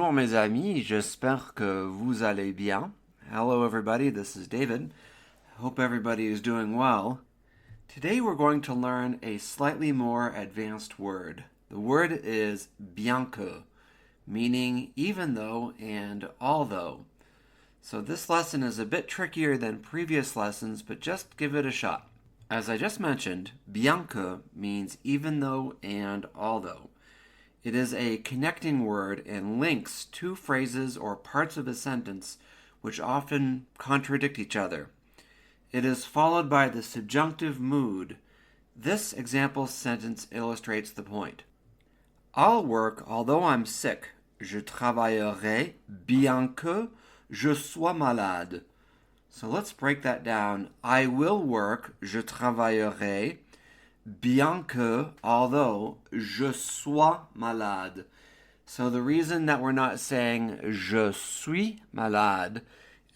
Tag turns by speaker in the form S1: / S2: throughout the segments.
S1: Bonjour mes amis, j'espère que vous allez bien. Hello everybody, this is David. Hope everybody is doing well. Today we're going to learn a slightly more advanced word. The word is bien que, meaning even though and although. So this lesson is a bit trickier than previous lessons, but just give it a shot. As I just mentioned, bien que means even though and although. It is a connecting word and links two phrases or parts of a sentence which often contradict each other. It is followed by the subjunctive mood. This example sentence illustrates the point. I'll work although I'm sick. Je travaillerai bien que je sois malade. So let's break that down. I will work, je travaillerai, bien que, although, je sois malade. So the reason that we're not saying je suis malade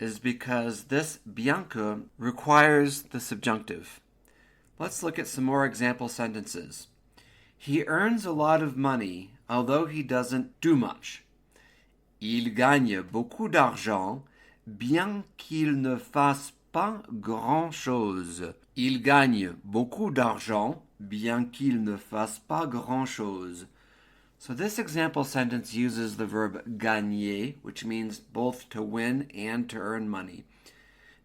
S1: is because this bien que requires the subjunctive. Let's look at some more example sentences. He earns a lot of money, although he doesn't do much. Il gagne beaucoup d'argent, bien qu'il ne fasse pas grand-chose. Il gagne beaucoup d'argent, bien qu'il ne fasse pas grand-chose. So this example sentence uses the verb gagner, which means both to win and to earn money.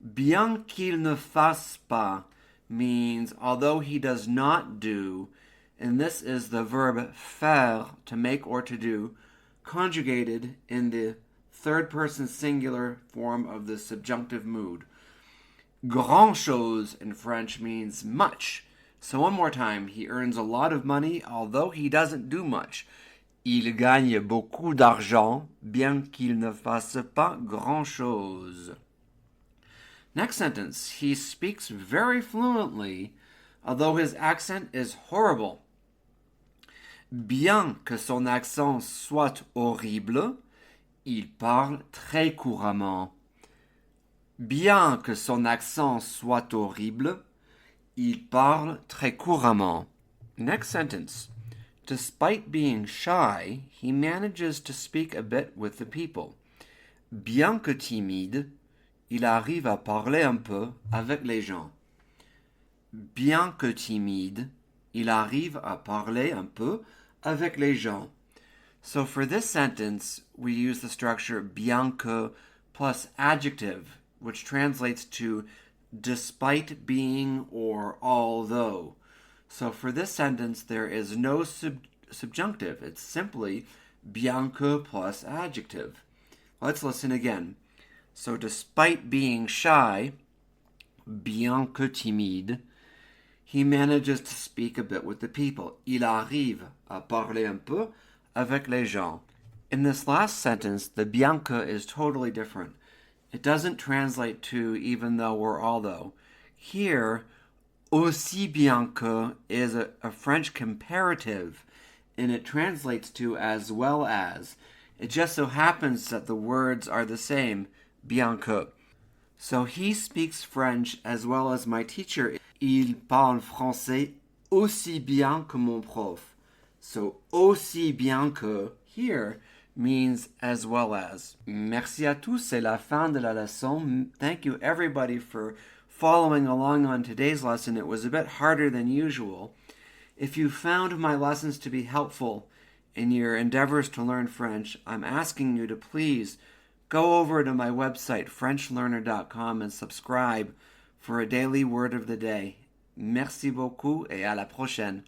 S1: Bien qu'il ne fasse pas means although he does not do, and this is the verb faire, to make or to do, conjugated in the third person singular form of the subjunctive mood. Grand-chose in French means much. So one more time, he earns a lot of money although he doesn't do much. Il gagne beaucoup d'argent, bien qu'il ne fasse pas grand-chose. Next sentence, he speaks very fluently, although his accent is horrible. Bien que son accent soit horrible, il parle très couramment. Bien que son accent soit horrible, il parle très couramment. Next sentence. Despite being shy, he manages to speak a bit with the people. Bien que timide, il arrive à parler un peu avec les gens. Bien que timide, il arrive à parler un peu avec les gens. So for this sentence, we use the structure bien que plus adjective, which translates to despite being or although. So for this sentence, there is no subjunctive. It's simply bien que plus adjective. Let's listen again. So despite being shy, bien que timide, he manages to speak a bit with the people. Il arrive à parler un peu avec les gens. In this last sentence, the bien que is totally different. It doesn't translate to even though or although. Here, aussi bien que is a French comparative, and it translates to as well as. It just so happens that the words are the same, bien que. So he speaks French as well as my teacher. Il parle français aussi bien que mon prof. So aussi bien que here means as well as. Merci à tous, c'est la fin de la leçon. Thank you everybody for following along on today's lesson. It was a bit harder than usual. If you found my lessons to be helpful in your endeavors to learn French, I'm asking you to please go over to my website, FrenchLearner.com, and subscribe for a daily word of the day. Merci beaucoup et à la prochaine.